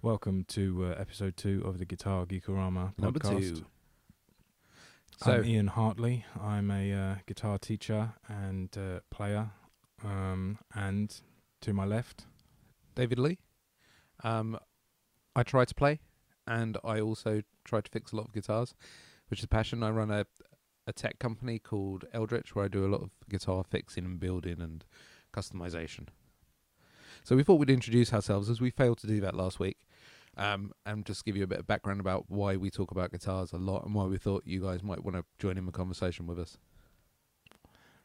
Welcome to episode 2 of the Guitar Geekorama podcast. Number 2. I'm Ian Hartley. I'm a guitar teacher and player. And to my left, David Lee. I try to play, and I also try to fix a lot of guitars, which is a passion. I run a tech company called Eldritch, where I do a lot of guitar fixing and building and customization. So we thought we'd introduce ourselves, as we failed to do that last week, and just give you a bit of background about why we talk about guitars a lot and why we thought you guys might want to join in the conversation with us.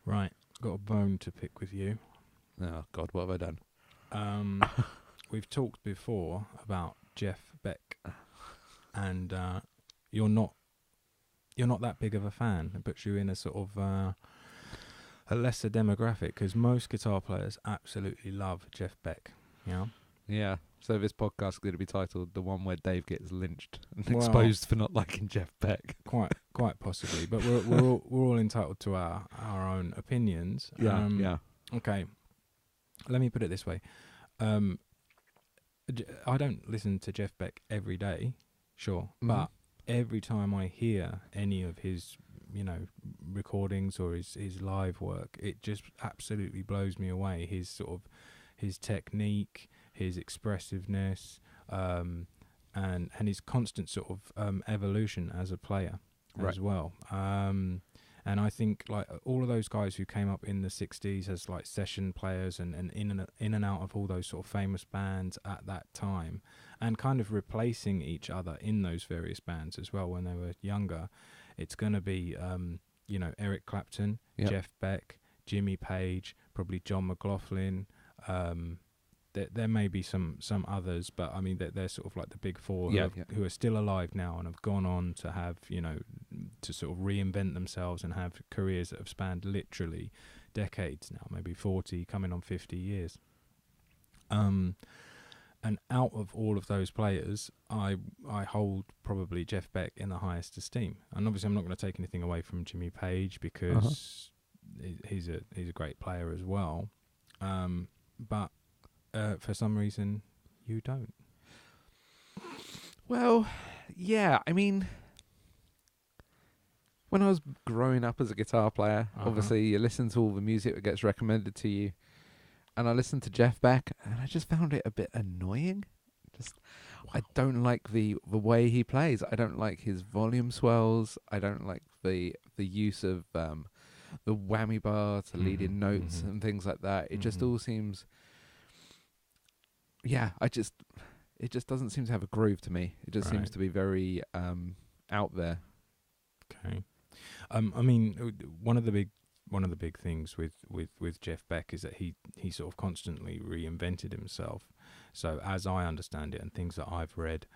Right, got a bone to pick with you. Oh, God, what have I done? We've talked before about Jeff Beck, and you're not that big of a fan. It puts you in a sort of a lesser demographic, because most guitar players absolutely love Jeff Beck. Yeah, so this podcast is going to be titled "The One Where Dave Gets Lynched and Well, Exposed for Not Liking Jeff Beck." Quite possibly, but we're all entitled to our own opinions. Yeah. Okay, let me put it this way. I don't listen to Jeff Beck every day, sure, but every time I hear any of his, recordings or his live work, it just absolutely blows me away. His technique, his expressiveness, and his constant sort of evolution as a player as well. And I think like all of those guys who came up in the 60s as like session players and in and out of all those sort of famous bands at that time, and kind of replacing each other in those various bands as well when they were younger, it's going to be, Eric Clapton, Jeff Beck, Jimmy Page, probably John McLaughlin. There may be some others, but I mean they're sort of like the big four who are still alive now and have gone on to have, to sort of reinvent themselves and have careers that have spanned literally decades now, maybe 40, coming on 50 years. And out of all of those players, I hold probably Jeff Beck in the highest esteem. And obviously I'm not going to take anything away from Jimmy Page, because he's a great player as well. But for some reason, you don't. Well, yeah, I mean, when I was growing up as a guitar player, obviously you listen to all the music that gets recommended to you, and I listened to Jeff Beck, and I just found it a bit annoying. I don't like the way he plays. I don't like his volume swells. I don't like the use of the whammy bar to lead in notes and things like that. It just all seems... Yeah, it just doesn't seem to have a groove to me. It just seems to be very out there. Okay. I mean, one of the big things with Jeff Beck is that he sort of constantly reinvented himself. So as I understand it and things that I've read,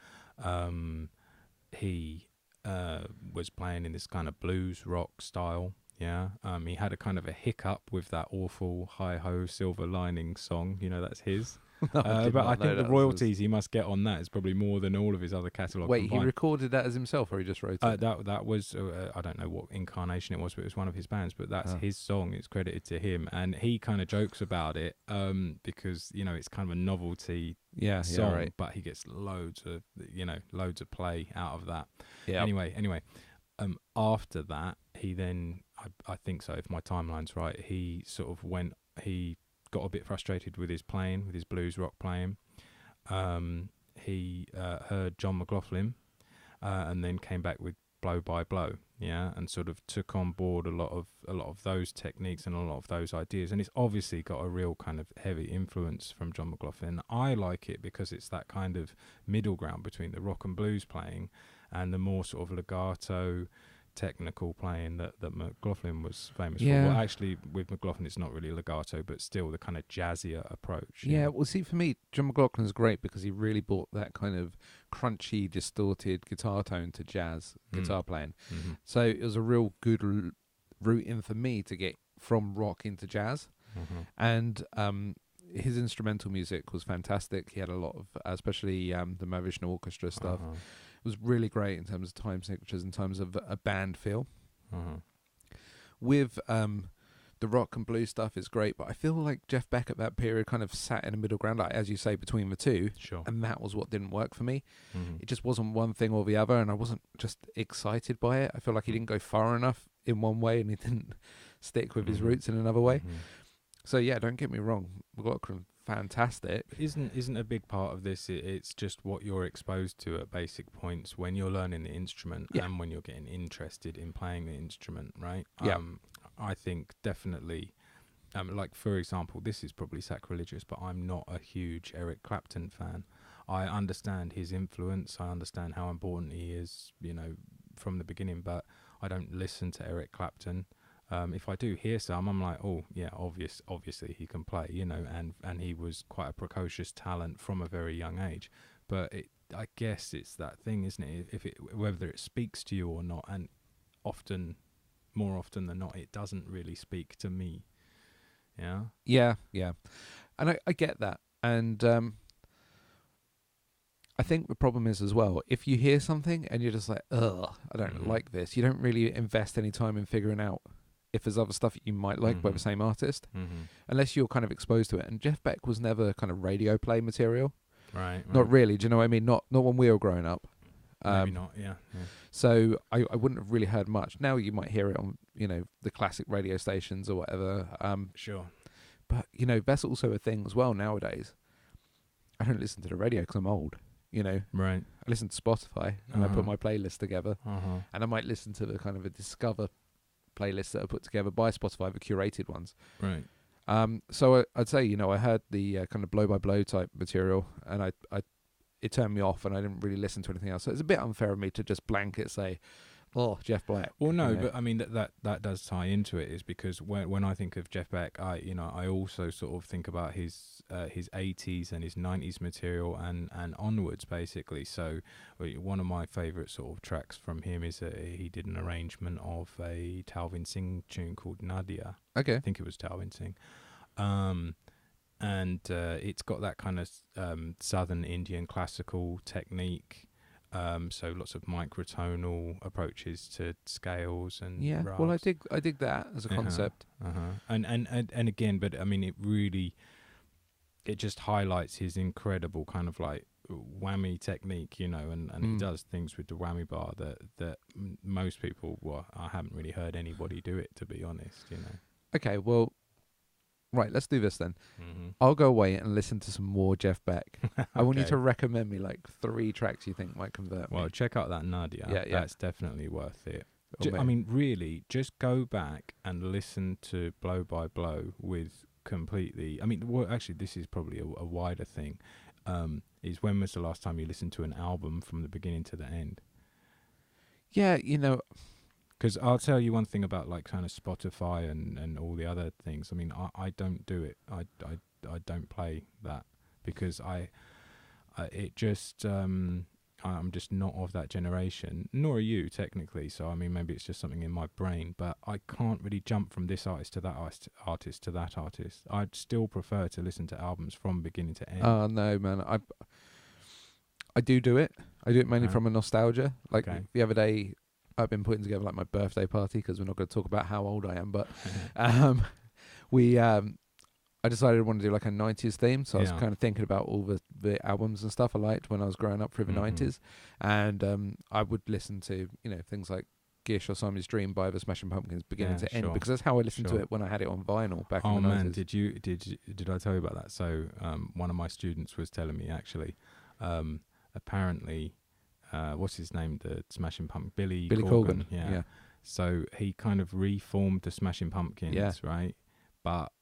he was playing in this kind of blues rock style. Yeah. He had a kind of a hiccup with that awful Hi-Ho Silver Lining song. That's his. But I think the royalties he must get on that is probably more than all of his other catalogue. Wait, he recorded that as himself, or he just wrote it? That was I don't know what incarnation it was, but it was one of his bands. But that's his song. It's credited to him, and he kind of jokes about it because it's kind of a novelty song. Right. But he gets loads of play out of that. Yeah. Anyway, after that, he then I think so, if my timeline's right, he sort of he got a bit frustrated with his playing, with his blues rock playing. He heard John McLaughlin, and then came back with Blow by Blow, and sort of took on board a lot of those techniques and a lot of those ideas. And it's obviously got a real kind of heavy influence from John McLaughlin. I like it because it's that kind of middle ground between the rock and blues playing and the more sort of legato, technical playing that McLaughlin was famous for. Well, actually, with McLaughlin, it's not really legato, but still the kind of jazzier approach. Yeah, well, see, for me, John McLaughlin's great because he really brought that kind of crunchy, distorted guitar tone to jazz guitar playing. Mm-hmm. So it was a real good route in for me to get from rock into jazz. Mm-hmm. And his instrumental music was fantastic. He had a lot of, especially the Mahavishnu Orchestra stuff. It was really great in terms of time signatures, in terms of a band feel. With the rock and blues stuff is great, but I feel like Jeff Beck at that period kind of sat in a middle ground, like as you say, between the two. Sure. And that was what didn't work for me. Mhm. It just wasn't one thing or the other, and I wasn't just excited by it. I feel like he didn't go far enough in one way, and he didn't stick with his Mhm. roots in another way. Mhm. So yeah, don't get me wrong, McLaughlin, fantastic. Isn't a big part of this? It's just what you're exposed to at basic points when you're learning the instrument Yeah. and when you're getting interested in playing the instrument, right? Yeah. I think definitely. Like for example, this is probably sacrilegious, but I'm not a huge Eric Clapton fan. I understand his influence. I understand how important he is, from the beginning. But I don't listen to Eric Clapton. If I do hear some, I'm like, oh yeah, obviously he can play, and he was quite a precocious talent from a very young age. But I guess it's that thing, isn't it? Whether it speaks to you or not, and more often than not, it doesn't really speak to me. Yeah. Yeah. And I get that. And I think the problem is as well, if you hear something and you're just like, ugh, I don't like this, you don't really invest any time in figuring out if there's other stuff that you might like by the same artist, unless you're kind of exposed to it. And Jeff Beck was never kind of radio play material. Right. Not really. Do you know what I mean? Not when we were growing up. Maybe not, yeah. So I wouldn't have really heard much. Now you might hear it on, the classic radio stations or whatever. Sure. But, that's also a thing as well nowadays. I don't listen to the radio because I'm old, Right. I listen to Spotify and I put my playlist together. And I might listen to the kind of a Discover playlist that are put together by Spotify, the curated ones. Right. So I'd say, I heard the kind of blow-by-blow type material and it turned me off and I didn't really listen to anything else. So it's a bit unfair of me to just blanket say, oh, Jeff Beck. Well, no, but I mean that does tie into it, is because when I think of Jeff Beck, I also sort of think about his 80s and his 90s material and onwards, basically. So one of my favourite sort of tracks from him is he did an arrangement of a Talvin Singh tune called Nadia. Okay. I think it was Talvin Singh. And it's got that kind of southern Indian classical technique. So lots of microtonal approaches to scales and raps. Well, I dig that as a concept. And again, but I mean, it just highlights his incredible kind of like whammy technique, and he does things with the whammy bar that most people, I haven't really heard anybody do it, to be honest, Okay, well, right, let's do this then. I'll go away and listen to some more Jeff Beck. I want you to recommend me like 3 tracks you think might convert me. Well, check out that Nadia. Yeah. That's definitely worth it. I mean, really, just go back and listen to Blow by Blow with completely... I mean, actually, this is probably a wider thing. Is when was the last time you listened to an album from the beginning to the end? Yeah, Because I'll tell you one thing about like kind of Spotify and all the other things. I mean, I don't do it. I don't play that because I'm just not of that generation. Nor are you, technically. So I mean, maybe it's just something in my brain. But I can't really jump from this artist to that artist to that artist. I'd still prefer to listen to albums from beginning to end. Oh no, man! I do it. I do it mainly from a nostalgia. Like the other day, I've been putting together like my birthday party because we're not going to talk about how old I am, but I decided I wanted to do like a 90s theme, so I was kind of thinking about all the albums and stuff I liked when I was growing up through the 90s, and I would listen to things like Gish or Simon's Dream by the Smashing Pumpkins beginning to end, because that's how I listened to it when I had it on vinyl back in the 90s. Oh man, did I tell you about that? So one of my students was telling me actually, apparently. What's his name? The Smashing Pumpkins, Billy Corgan. Yeah. So he kind of reformed the Smashing Pumpkins, right? But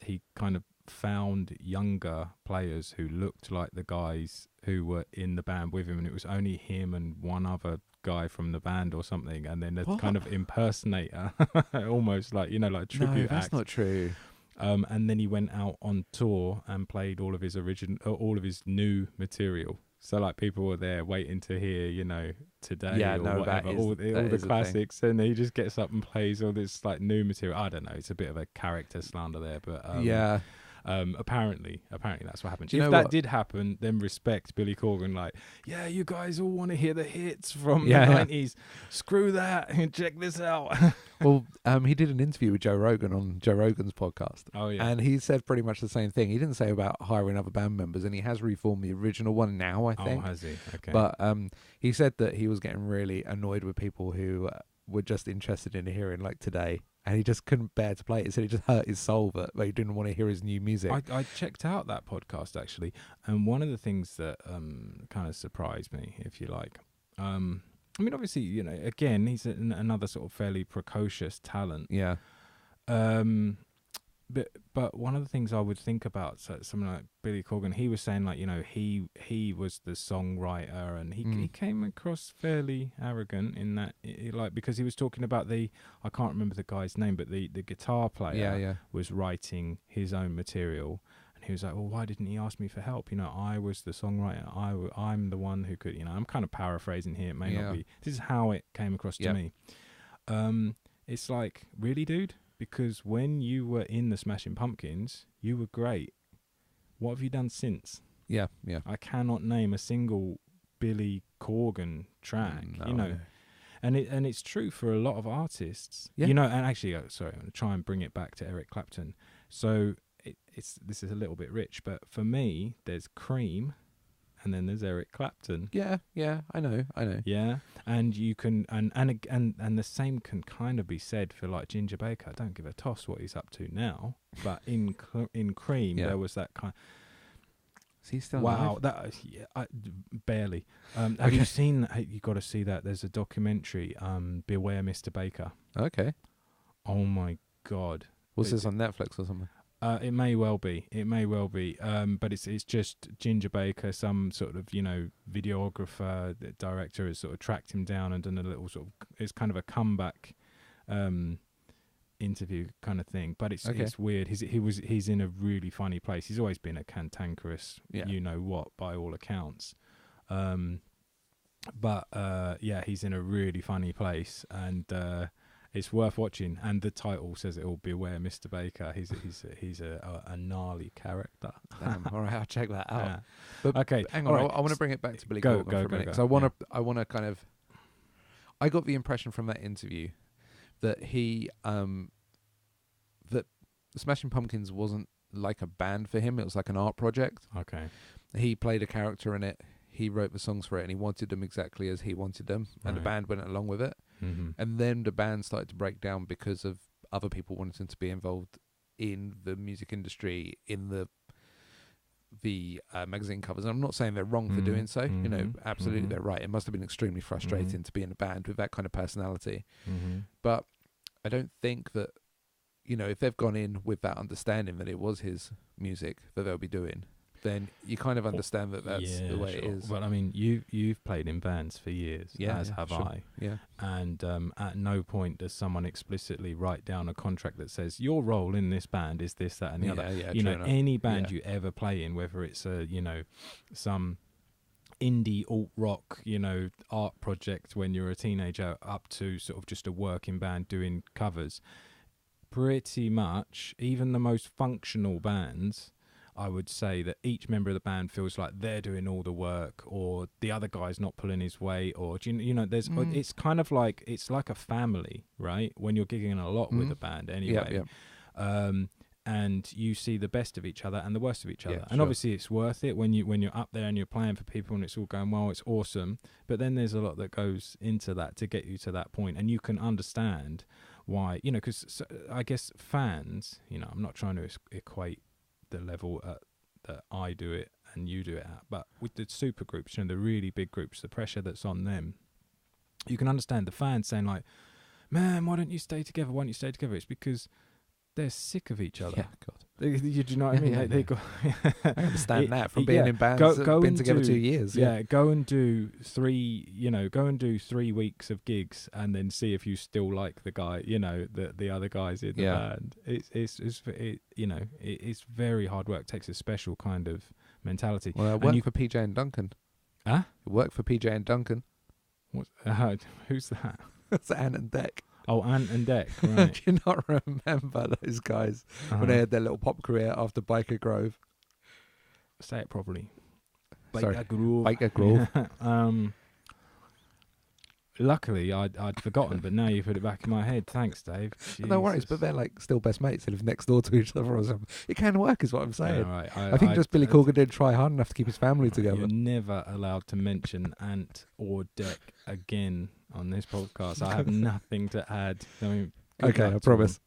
he kind of found younger players who looked like the guys who were in the band with him, and it was only him and one other guy from the band or something, and then a kind of impersonator, almost like like tribute No, that's act. not true. And then he went out on tour and played all of his new material. So like people were there waiting to hear, Today or whatever, all the classics, and he just gets up and plays all this like new material. I don't know, it's a bit of a character slander there, but Apparently that's what happened. Do you If know that what? did happen, then respect Billy Corgan. Like, yeah, you guys all want to hear the hits from Yeah, the yeah. 90s. Screw that and check this out. Well, he did an interview with Joe Rogan on Joe Rogan's podcast. Oh yeah. And he said pretty much the same thing. He didn't say about hiring other band members, and he has reformed the original one now, I Oh, think. has he? Okay. But he said that he was getting really annoyed with people who were just interested in hearing like Today, and he just couldn't bear to play it. He said it just hurt his soul that he didn't want to hear his new music. I checked out that podcast actually, and one of the things that kind of surprised me, if you like, I mean, obviously, you know, again, he's another sort of fairly precocious talent. Yeah. But one of the things I would think about, so someone like Billy Corgan, he was saying like, you know, he was the songwriter, and he came across fairly arrogant in that, like, because he was talking about I can't remember the guy's name, but the guitar player was writing his own material. He was like, well, why didn't he ask me for help? You know, I was the songwriter. I'm the one who could, you know, I'm kind of paraphrasing here. It may not be. This is how it came across to me. It's like, really, dude? Because when you were in the Smashing Pumpkins, you were great. What have you done since? Yeah. I cannot name a single Billy Corgan track, you know. And it's true for a lot of artists. Yeah. You know, and actually, sorry, I'm going to try and bring it back to Eric Clapton. So this is a little bit rich, but for me, there's Cream, and then there's Eric Clapton. Yeah, I know. Yeah, and you can and the same can kind of be said for like Ginger Baker. I don't give a toss what he's up to now, but in Cream there was that kind. Is he still wow, alive? barely. Have you seen? You got to see that. There's a documentary. Beware, Mr. Baker. Okay. Oh my God. Was this on Netflix or something? It may well be. But it's just Ginger Baker, some sort of, you know, videographer, the director has sort of tracked him down and done a little sort of, it's kind of a comeback interview kind of thing. But it's weird. He's in a really funny place. He's always been a cantankerous, you know what, by all accounts. But he's in a really funny place, and it's worth watching, and the title says it all. Beware, Mr. Baker. He's a gnarly character. Damn. All right, I'll check that out. Yeah. But Okay, hang on. right. I want to bring it back to Billy Corgan for a minute, because I want to kind of. I got the impression from that interview that that Smashing Pumpkins wasn't like a band for him. It was like an art project. Okay. He played a character in it. He wrote the songs for it, and he wanted them exactly as he wanted them, and the band went along with it. Mm-hmm. And then the band started to break down because of other people wanting to be involved in the music industry, in the magazine covers. And I'm not saying they're wrong for doing so. You know, absolutely they're right. It must have been extremely frustrating to be in a band with that kind of personality. But I don't think that, you know, if they've gone in with that understanding that it was his music that they'll be doing, then you kind of understand that that's the way it is. Well, I mean, you've played in bands for years, as have I. Yeah. And at no point does someone explicitly write down a contract that says your role in this band is this, that, and the other. Yeah, you know, enough. any band you ever play in, whether it's some indie alt rock, you know, art project when you're a teenager, up to sort of just a working band doing covers, pretty much, even the most functional bands, I would say that each member of the band feels like they're doing all the work, or the other guy's not pulling his weight, or you know, there's it's kind of like, it's like a family, right? When you're gigging a lot with a band anyway. And you see the best of each other and the worst of each other. And obviously it's worth it when you're up there and you're playing for people and it's all going well, it's awesome. But then there's a lot that goes into that to get you to that point, and you can understand why, you know, because I guess fans, you know, I'm not trying to equate the level that I do it and you do it at, but with the super groups, you know, the really big groups, the pressure that's on them, you can understand the fans saying like, man, why don't you stay together? Why don't you stay together? It's because they're sick of each other. Yeah, God. Do you know what I mean? They got I understand that from being in bands that have been together 2 years. Go and do 3 weeks of gigs and then see if you still like the guy, you know, the other guys in the band. It's very hard work. It takes a special kind of mentality. Well, I worked for PJ and Duncan. Huh? I worked for PJ and Duncan. Who's that? That's Anne and Beck. Oh, Ant and Deck, right. Do you not remember those guys when they had their little pop career after Biker Grove? Say it properly. Sorry. Biker Grove. Luckily, I'd forgotten, but now you put it back in my head. Thanks, Dave. No worries, Jesus. but they're like still best mates. They live next door to each other or something. It can work, is what I'm saying. Yeah, right. I think just Billy Corgan didn't try hard enough to keep his family together. You're never allowed to mention Ant or Deck again on this podcast. I have nothing to add. I mean, okay, I promise.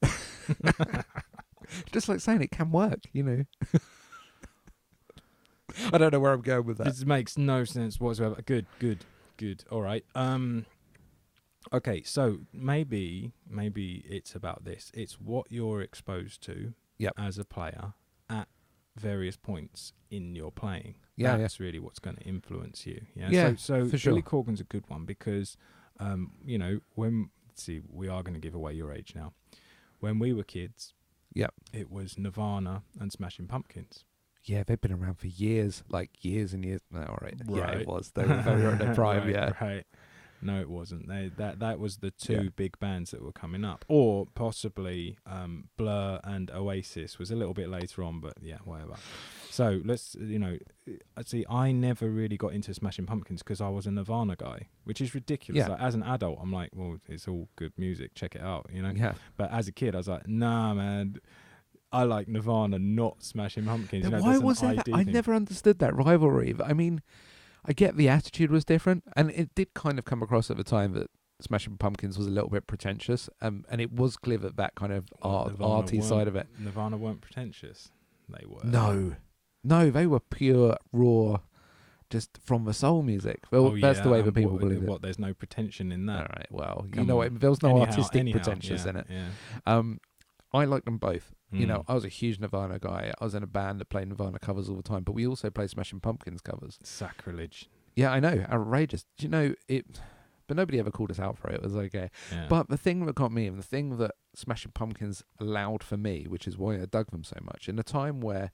Just like saying it can work, you know. I don't know where I'm going with that. This makes no sense whatsoever. Good. All right. Okay, so maybe it's about this. It's what you're exposed to as a player at various points in your playing. Yeah, That's really what's going to influence you. Yeah. Yeah, So for sure. Billy Corgan's a good one because, you know, we are going to give away your age now. When we were kids, it was Nirvana and Smashing Pumpkins. Yeah, they've been around for years, like years and years. No, all right. Yeah, it was. They were very at their prime. Right. No, it wasn't. That was the two big bands that were coming up, or possibly Blur and Oasis was a little bit later on, but yeah, whatever. So let's, you know, see, I never really got into Smashing Pumpkins because I was a Nirvana guy, which is ridiculous. Yeah. Like, as an adult, I'm like, well, it's all good music, check it out, you know. Yeah. But as a kid, I was like, nah, man. I like Nirvana, not Smashing Pumpkins. Then you know, why there's an was that? ID I thing. never understood that rivalry. I mean, I get the attitude was different, and it did kind of come across at the time that Smashing Pumpkins was a little bit pretentious, and it was clear that kind of arty side of it. Nirvana weren't pretentious. They were. No, they were pure, raw, just from the soul music. Well, that's the way that people believe it. What? There's no pretension in that. All right. Well, Come you know on. what? There was no Anyhow, artistic pretentious in it. Yeah. I like them both. You know, I was a huge Nirvana guy. I was in a band that played Nirvana covers all the time, but we also played Smashing Pumpkins covers. Sacrilege. Yeah, I know. Outrageous. Do you know it? But nobody ever called us out for it. It was okay. Yeah. But the thing that got me, and the thing that Smashing Pumpkins allowed for me, which is why I dug them so much, in a time where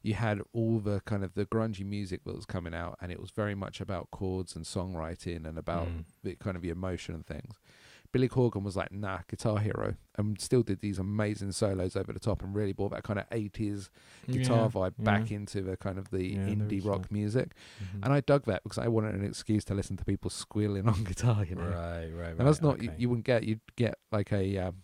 you had all the kind of the grungy music that was coming out, and it was very much about chords and songwriting and about the kind of the emotion and things. Billy Corgan was like, nah, Guitar Hero, and still did these amazing solos over the top and really brought that kind of 80s guitar vibe back into the kind of the indie rock music. Mm-hmm. And I dug that because I wanted an excuse to listen to people squealing on guitar, you know. Right. And that's not, you wouldn't get, you'd get like an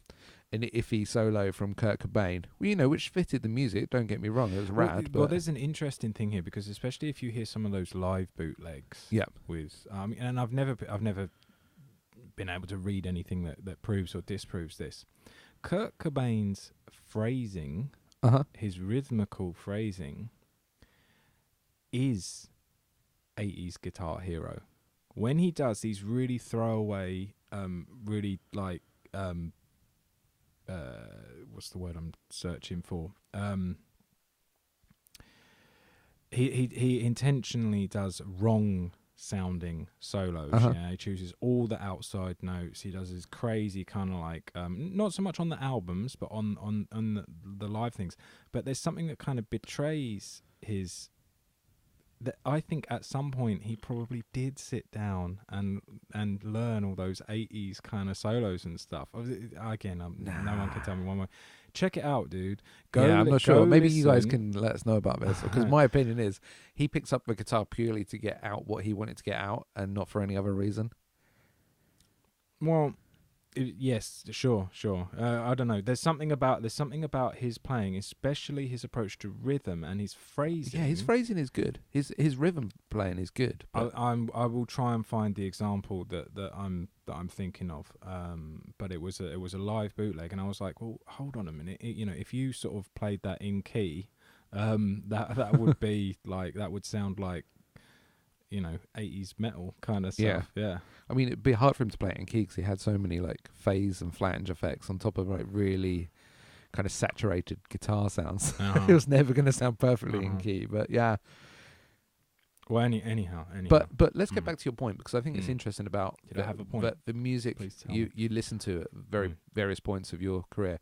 iffy solo from Kurt Cobain, well, you know, which fitted the music, don't get me wrong, it was rad. Well, there's an interesting thing here because especially if you hear some of those live bootlegs with, and I've never been able to read anything that proves or disproves this. Kurt Cobain's phrasing, his rhythmical phrasing, is 80s Guitar Hero. When he does these really throwaway, really like, what's the word I'm searching for? He intentionally does wrong sounding solos. Yeah, he chooses all the outside notes. He does his crazy kind of like not so much on the albums but on the live things, but there's something that kind of betrays his, that I think at some point he probably did sit down and learn all those 80s kind of solos and stuff. Again, no one can tell me one way. Check it out, dude. I'm not sure. Maybe you guys can let us know about this, because my opinion is he picks up the guitar purely to get out what he wanted to get out and not for any other reason. Well, yes, sure. I don't know. There's something about his playing, especially his approach to rhythm and his phrasing. Yeah, his phrasing is good. His rhythm playing is good. I will try and find the example that I'm thinking of. But it was a live bootleg, and I was like, well, hold on a minute. You know, if you sort of played that in key, that would be like, that would sound like, you know, 80s metal kind of stuff. Yeah. I mean, it'd be hard for him to play it in key because he had so many like phase and flange effects on top of like really kind of saturated guitar sounds. It was never going to sound perfectly in key, but yeah. Well, anyhow. But let's get back to your point, because I think it's interesting about I have a point? the music you listen to at various points of your career.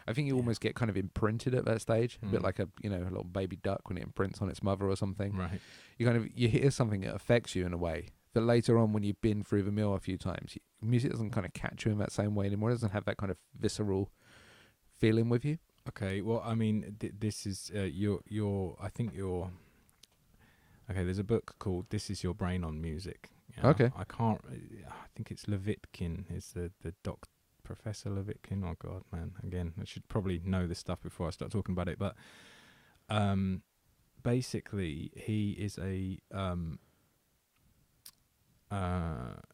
I think you almost get kind of imprinted at that stage, a bit like a little baby duck when it imprints on its mother or something. Right. You hear something that affects you in a way that later on, when you've been through the mill a few times, music doesn't kind of catch you in that same way anymore. It doesn't have that kind of visceral feeling with you. Okay, well, I mean, this is your. I think you're. Okay, there's a book called "This Is Your Brain on Music." Yeah? Okay. I can't. I think it's Levitkin. Is the Professor Levitkin? Oh God, man! Again, I should probably know this stuff before I start talking about it. But basically, he is a.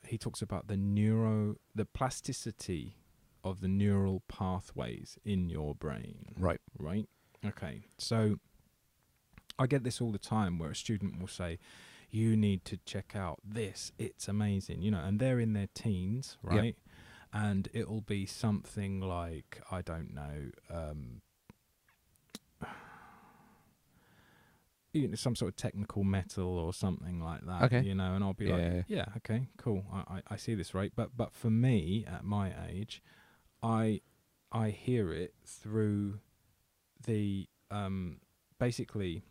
He talks about the plasticity of the neural pathways in your brain. Right. Right? Okay. So I get this all the time where a student will say, you need to check out this. It's amazing. And they're in their teens, right? Yeah. And it'll be something like, I don't know, some sort of technical metal or something like that. Okay. And I'll be yeah, okay, cool. I see this, right? But for me, at my age, I hear it through the basically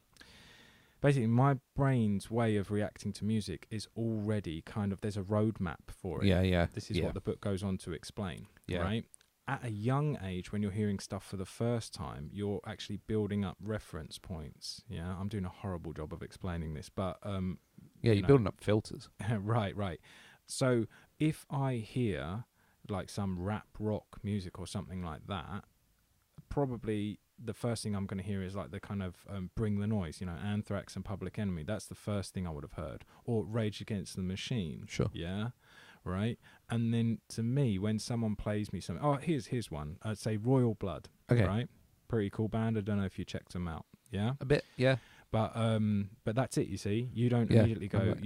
my brain's way of reacting to music is already kind of, there's a roadmap for it. Yeah. This is what the book goes on to explain. Yeah. Right? At a young age, when you're hearing stuff for the first time, you're actually building up reference points. Yeah, I'm doing a horrible job of explaining this, but you're building up filters. Right. So if I hear like some rap rock music or something like that, probably the first thing I'm going to hear is like the kind of Bring the Noise, Anthrax and Public Enemy. That's the first thing I would have heard. Or Rage Against the Machine. Sure. Yeah, right? And then to me, when someone plays me something... Oh, here's one. I'd say Royal Blood. Okay. Right? Pretty cool band. I don't know if you checked them out. Yeah? A bit, yeah. But that's it, you see. You don't immediately go...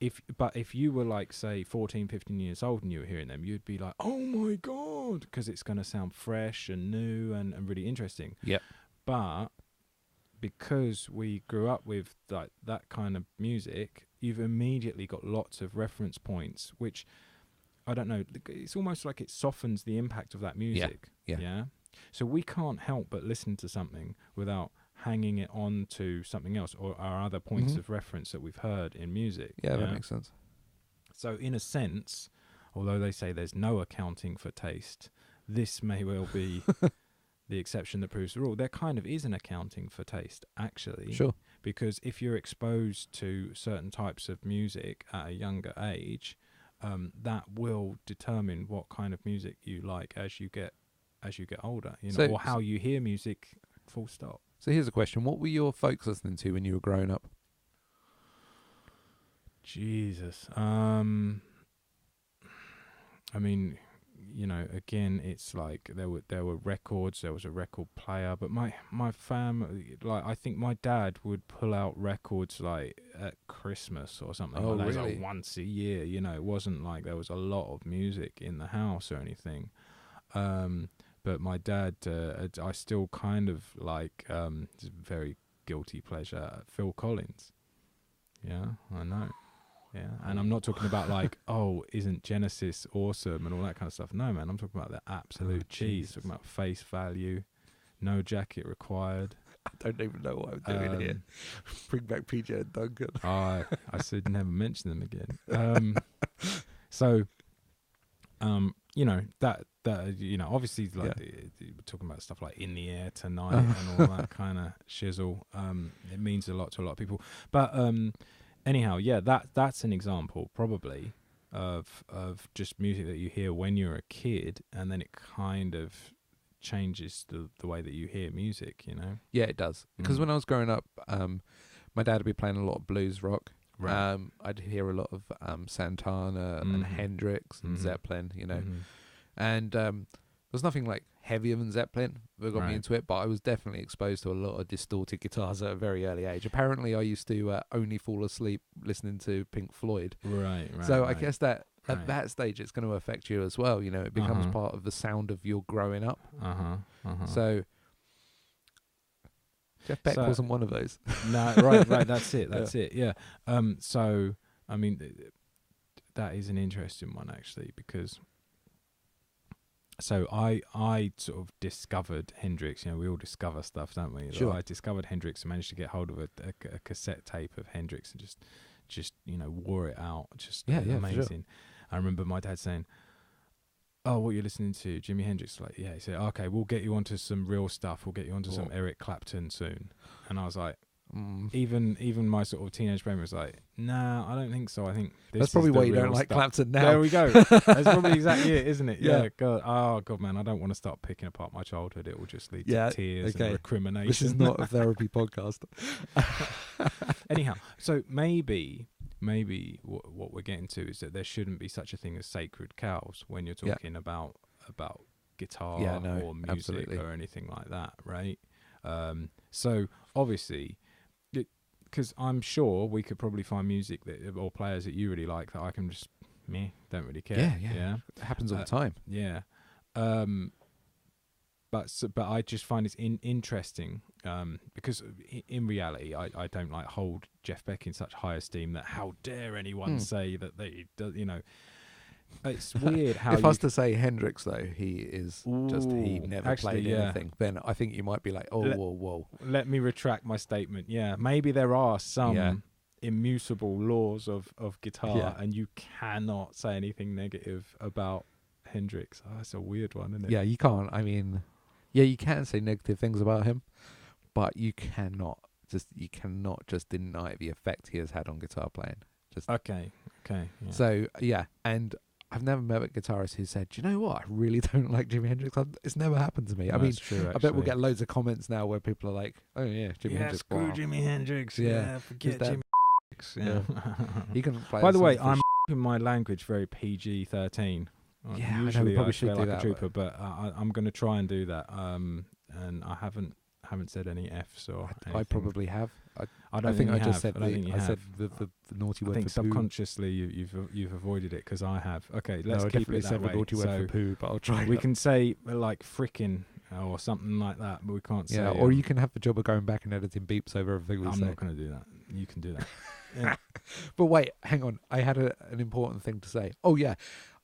If you were like, say, 14, 15 years old and you were hearing them, you'd be like, oh my God, because it's going to sound fresh and new and really interesting. Yeah. But because we grew up with like that kind of music, you've immediately got lots of reference points, which, I don't know, it's almost like it softens the impact of that music. Yeah. So we can't help but listen to something without hanging it on to something else or our other points of reference that we've heard in music. Yeah, that makes sense. So in a sense, although they say there's no accounting for taste, this may well be the exception that proves the rule. There kind of is an accounting for taste, actually. Sure. Because if you're exposed to certain types of music at a younger age, that will determine what kind of music you like as you get older, or how you hear music, full stop. So here's a question. What were your folks listening to when you were growing up? Jesus. I mean, again, it's like there were records, there was a record player, but my family, like, I think my dad would pull out records like at Christmas or something. Oh, like that. really? Like once a year, it wasn't like there was a lot of music in the house or anything. But my dad, I still kind of like, it's a very guilty pleasure, Phil Collins. Yeah, I know. Yeah, and I'm not talking about like, oh, isn't Genesis awesome and all that kind of stuff. No, man, I'm talking about the absolute cheese. Talking about Face Value, No Jacket Required. I don't even know what I'm doing here. Bring back PJ and Duncan. I said never mention them again. So, obviously, like we're talking about stuff like In the Air Tonight and all that kind of shizzle. It means a lot to a lot of people. But anyhow, yeah, that's an example probably of just music that you hear when you're a kid, and then it kind of changes the way that you hear music. Yeah, it does. Because when I was growing up, my dad would be playing a lot of blues rock. Right. I'd hear a lot of Santana and Hendrix and Zeppelin, and there was nothing like heavier than Zeppelin that got me into it, but I was definitely exposed to a lot of distorted guitars at a very early age. Apparently I used to only fall asleep listening to Pink Floyd. Right. So I guess that at that stage it's going to affect you as well. It becomes part of the sound of your growing up. So Jeff Beck wasn't one of those. No, right. That's it. That's it. Yeah. So, I mean, that is an interesting one actually, because so I sort of discovered Hendrix. We all discover stuff, don't we? Sure. I discovered Hendrix and managed to get hold of a cassette tape of Hendrix and just wore it out. Just amazing. Sure. I remember my dad saying, oh, what you're listening to, Jimi Hendrix? Like, yeah. He said, okay, we'll get you onto some real stuff. We'll get you onto some Eric Clapton soon. And I was like, even my sort of teenage brain was like, nah, I don't think so. I think that's probably why you don't like stuff. Clapton now. There we go. That's probably exactly it, isn't it? Yeah. God. Oh God, man, I don't want to start picking apart my childhood. It will just lead to tears and recrimination. This is not a therapy podcast. Anyhow, so maybe what we're getting to is that there shouldn't be such a thing as sacred cows when you're talking about guitar or music absolutely. or anything like that, right? So obviously, because I'm sure we could probably find music or players that you really like that I can just don't really care. Yeah. It happens all the time. Yeah. But I just find it's interesting because in reality I don't like hold Jeff Beck in such high esteem that how dare anyone say that they do, it's weird how if I was to say Hendrix though, he is he never played anything, then I think you might be like, whoa. Let me retract my statement. Yeah, maybe there are some immutable laws of guitar and you cannot say anything negative about Hendrix. Oh, that's a weird one, isn't it? Yeah, you can't. I mean, yeah, you can say negative things about him, but you cannot just deny the effect he has had on guitar playing. Okay. Yeah. So and I've never met a guitarist who said, "Do you know what? I really don't like Jimi Hendrix." It's never happened to me. I mean, true, I bet we'll get loads of comments now where people are like, "Oh yeah, Jimi Hendrix." Screw Jimi Hendrix. Yeah, forget Jimi Hendrix. Yeah. He can play. By the way, I'm in my language very PG-13. Yeah, usually I feel like a trooper, but I'm going to try and do that. And I haven't said any Fs or. I probably have. I don't think I just said I said the naughty word. I think for subconsciously you've avoided it because I have. Okay, let's keep it that said way. The naughty word for poo, but I'll try. We can say like frickin' or something like that, but we can't say. Yeah, or you can have the job of going back and editing beeps over everything we say. I'm not going to do that. You can do that. Yeah. But wait, hang on. I had an important thing to say. Oh yeah.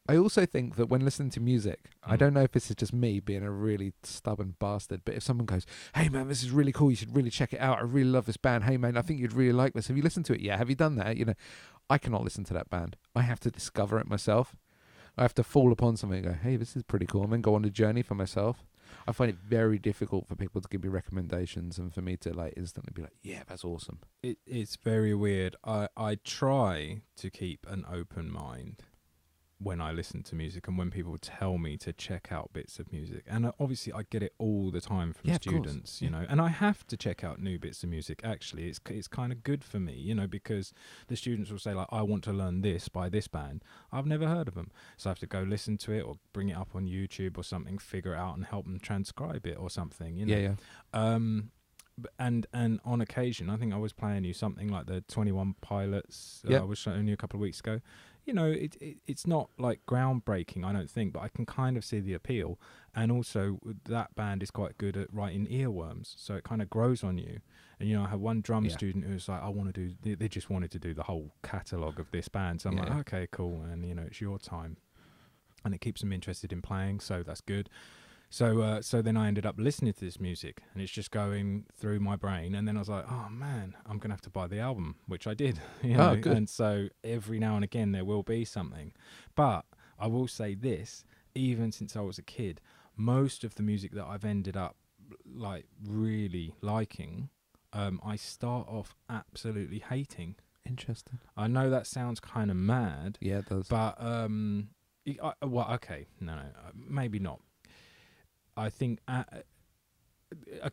I also think that when listening to music, I don't know if this is just me being a really stubborn bastard, but if someone goes, "Hey man, this is really cool, you should really check it out, I really love this band, hey man, I think you'd really like this, have you listened to it yet, have you done that?" I cannot listen to that band. I have to discover it myself. I have to fall upon something and go, "Hey, this is pretty cool," and then go on a journey for myself. I find it very difficult for people to give me recommendations and for me to like instantly be like, "Yeah, that's awesome." It's very weird. I try to keep an open mind when I listen to music and when people tell me to check out bits of music, and obviously I get it all the time from students, and I have to check out new bits of music. Actually, it's kind of good for me, because the students will say like, "I want to learn this by this band." I've never heard of them, so I have to go listen to it or bring it up on YouTube or something, figure it out and help them transcribe it or something. And on occasion, I think I was playing you something like the 21 Pilots. I was showing you a couple of weeks ago. It's not like groundbreaking, I don't think, but I can kind of see the appeal. And also, that band is quite good at writing earworms, so it kind of grows on you. And I had one drum student who was like, "I want to do." They just wanted to do the whole catalogue of this band. So I'm like, "Okay, cool." And it's your time, and it keeps them interested in playing, so that's good. So then I ended up listening to this music, and it's just going through my brain. And then I was like, "Oh man, I'm gonna have to buy the album," which I did. Oh, good. And so every now and again there will be something. But I will say this: even since I was a kid, most of the music that I've ended up like really liking, I start off absolutely hating. Interesting. I know that sounds kind of mad. Yeah, it does. But okay, no, maybe not. I think,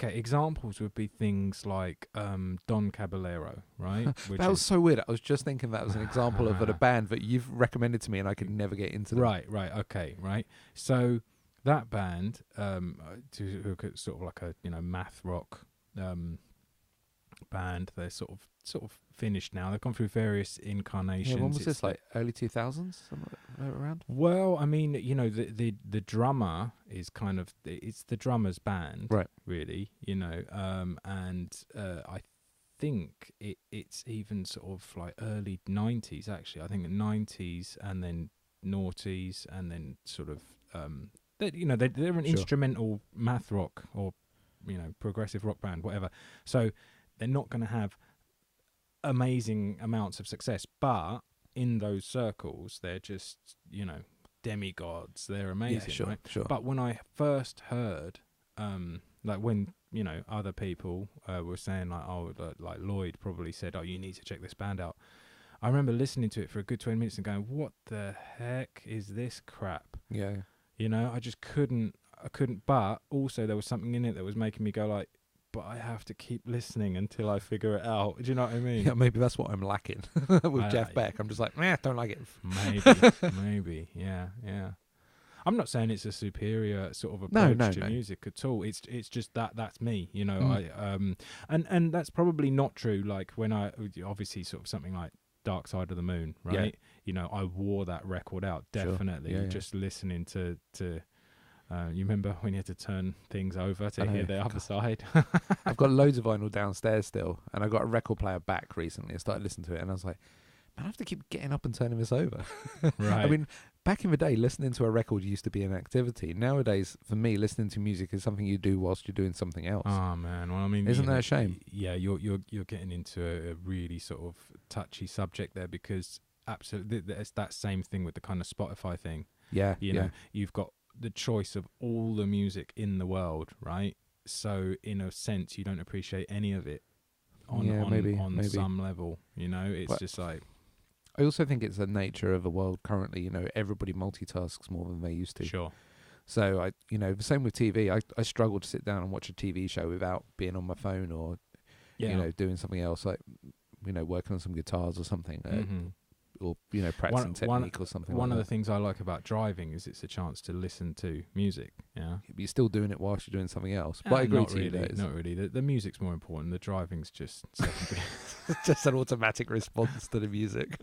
examples would be things like Don Caballero, right? That was so weird. I was just thinking that was an example of a band that you've recommended to me and I could never get into them. Right, okay, right. So that band, who sort of like a math rock band, they're sort of finished now. They've gone through various incarnations. Yeah, when was this? Like early 2000s, somewhere around. Well, I mean, the drummer is kind of it's the drummer's band, right? Really, and I think it's even sort of like early 90s actually. I think 90s and then noughties and then sort of they're an instrumental math rock or progressive rock band, whatever. So they're not going to have amazing amounts of success, but in those circles they're just demigods. They're amazing, sure, right? sure. But when I first heard, like when other people were saying like, oh, like Lloyd probably said, oh, you need to check this band out. I remember listening to it for a good 20 minutes and going, what the heck is this crap? Yeah. I just couldn't. But also there was something in it that was making me go like, but I have to keep listening until I figure it out. Do you know what I mean? Yeah, maybe that's what I'm lacking with Jeff Beck. I'm just like, don't like it. Maybe, yeah. I'm not saying it's a superior sort of No, approach to no. music at all. It's just that's me, Mm. and that's probably not true. Like when I obviously sort of something like Dark Side of the Moon, right? I wore that record out definitely. Yeah, yeah. Just listening to. You remember when you had to turn things over to hear the other side? I've got loads of vinyl downstairs still, and I got a record player back recently. I started listening to it, and I was like, man, I have to keep getting up and turning this over. Right. I mean, back in the day, listening to a record used to be an activity. Nowadays, for me, listening to music is something you do whilst you're doing something else. Oh man, well I mean, isn't that a shame? Yeah, you're getting into a really sort of touchy subject there, because absolutely it's that same thing with the kind of Spotify thing. Yeah, you know, you've got the choice of all the music in the world, right? So in a sense, you don't appreciate any of it on some level. It's just like. I also think it's the nature of the world currently. Everybody multitasks more than they used to. Sure. So the same with TV. I struggle to sit down and watch a TV show without being on my phone or, doing something else, like, working on some guitars or something. Mm-hmm. Or practicing technique or something. One of the things I like about driving is it's a chance to listen to music. Yeah, but you're still doing it whilst you're doing something else. But I agree not to really, you. Not really. The music's more important. The driving's just secondary. It's just an automatic response to the music.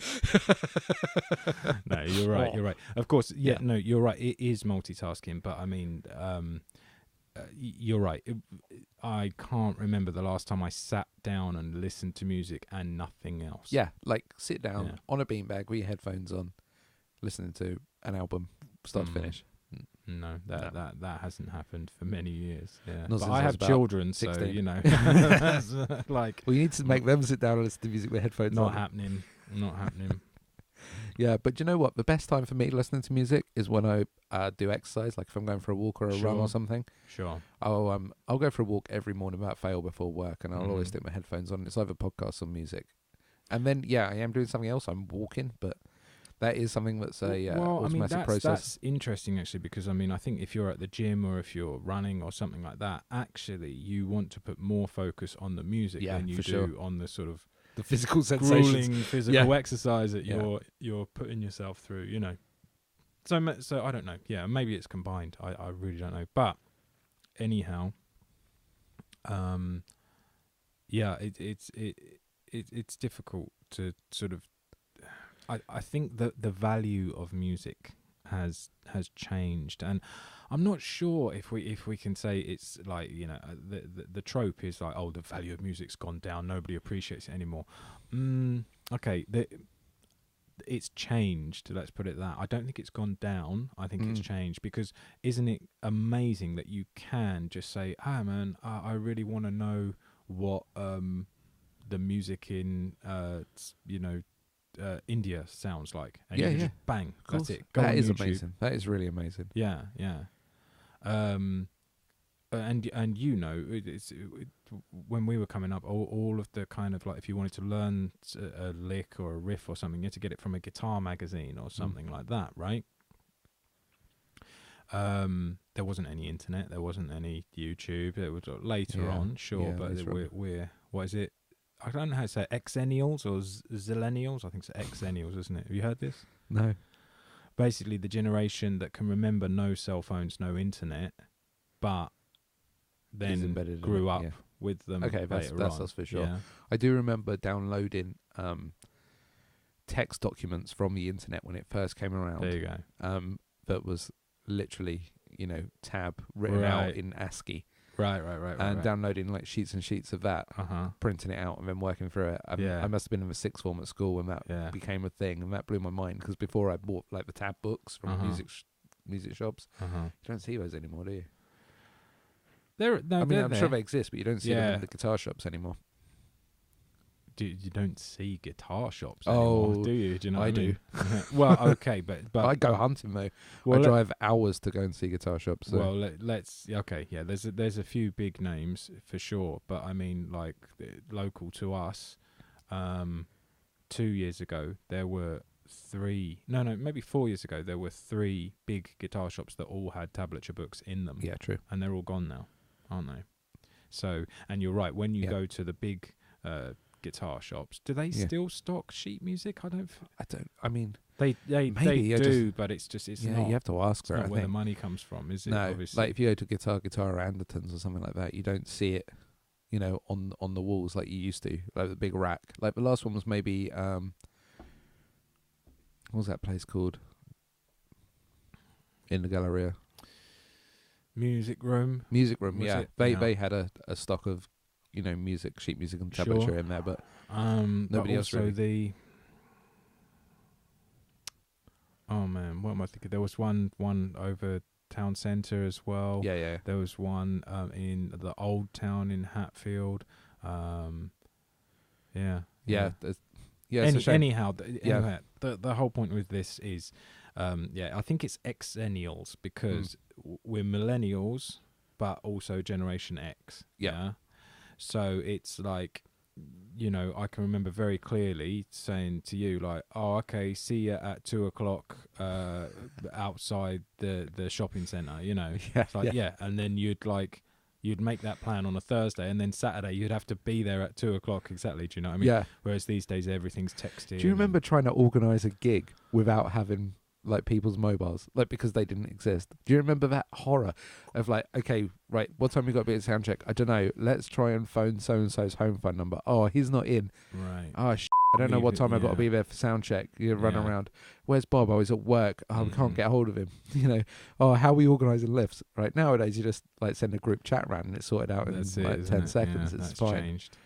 No, you're right. You're right. Of course, yeah. No, you're right. It is multitasking, but I mean, you're right. I can't remember the last time I sat down and listened to music and nothing else. Yeah, like sit down on a beanbag with your headphones on, listening to an album start to finish. No, that hasn't happened for many years. Yeah, Not but since I I was have about children, 16. So like. Well, you need to make them sit down and listen to music with headphones Not on. happening. Not happening. Yeah, but you know what? The best time for me listening to music is when I do exercise, like if I'm going for a walk or a run or something. Sure. I'll go for a walk every morning without fail before work, and I'll always stick my headphones on. It's either podcasts or music. And then, I am doing something else. I'm walking, but that is something that's a automatic process. That's interesting, actually, because, I think if you're at the gym or if you're running or something like that, actually, you want to put more focus on the music than you do on the sort of the physical sensations, grueling physical exercise that you're putting yourself through, So I don't know. Yeah, maybe it's combined. I really don't know. But anyhow, it's difficult to sort of. I think that the value of music has changed, and I'm not sure if we can say it's like, the trope is like, oh, the value of music's gone down, nobody appreciates it anymore. Okay, it's changed, let's put it that. I don't think it's gone down. I think it's changed, because isn't it amazing that you can just say, man, I really want to know what the music in India sounds like, and you can just bang, that's it. Go that on is YouTube. amazing. That is really amazing. Yeah. And it's when we were coming up, all of the kind of like, if you wanted to learn a lick or a riff or something, you had to get it from a guitar magazine or something like that, right? There wasn't any internet, there wasn't any YouTube. It was later on, but we're what is it? I don't know how to say it, Xennials or Zillennials. I think it's Xennials, isn't it? Have you heard this? No. Basically, the generation that can remember no cell phones, no internet, but then grew up with them. Okay, that's for sure. Yeah. I do remember downloading text documents from the internet when it first came around. There you go. That was literally, tab written out in ASCII. Right. And downloading like sheets and sheets of that, printing it out and then working through it. I must have been in the sixth form at school when that became a thing, and that blew my mind, because before I bought like the tab books from music shops. You don't see those anymore, do you? I'm sure they exist, but you don't see them in the guitar shops anymore. you don't see guitar shops anymore, do you? Do you know what I do. mean? Well, okay, but I go hunting though. well, I drive hours to go and see guitar shops. So. Well, let's okay, yeah. There's a few big names for sure, but I mean, like local to us, 2 years ago there were three. No, maybe 4 years ago there were three big guitar shops that all had tablature books in them. Yeah, true. And they're all gone now, aren't they? So, and you're right. When you go to the big guitar shops, do they still stock sheet music? I don't. I mean, they maybe, do, but it's not. You have to ask It's for it. not where the money comes from, is it? No, Obviously. like if you go to Guitar Andertons or something like that, you don't see it, on the walls like you used to, like the big rack. Like the last one was maybe what was that place called? In the Galleria. Music Room. Yeah. They had a stock of, music, sheet music and tablature in there, but nobody else really. Oh man, what am I thinking? There was one over town centre as well. Yeah. There was one in the old town in Hatfield. Anyhow, the whole point with this is, I think it's exennials because we're millennials, but also Generation X. Yeah. So it's like, I can remember very clearly saying to you, like, "Oh, okay, see you at 2:00 outside the shopping centre." It's like, and then you'd make that plan on a Thursday, and then Saturday you'd have to be there at 2:00 exactly. Do you know what I mean? Yeah. Whereas these days everything's texted. Do you remember trying to organise a gig without having like people's mobiles, like because they didn't exist? Do you remember that horror of like, okay, right, what time we got to be at sound check? I don't know. Let's try and phone so and so's home phone number. Oh, he's not in. Right. Oh, I don't know what time I've got to be there for sound check. You run around. Where's Bob? Oh, he's at work. Oh, we can't get hold of him. Oh, how are we organising lifts? Right, nowadays you just like send a group chat round and it's sorted out in like 10 seconds. Yeah, it's fine. Changed.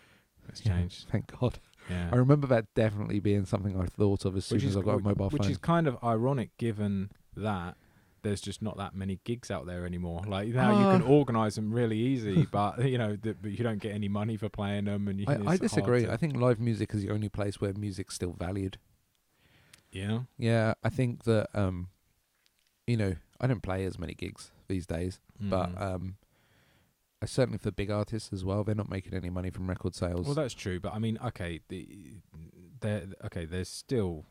It's changed. Thank God. Yeah. I remember that definitely being something I thought of as soon as I got a mobile phone. Which is kind of ironic given that there's just not that many gigs out there anymore. Like now you can organise them really easy, but but you don't get any money for playing them. And I disagree. I think live music is the only place where music's still valued. Yeah. Yeah, I think that I don't play as many gigs these days, but certainly for big artists as well, they're not making any money from record sales. Well, that's true, but I mean, there's still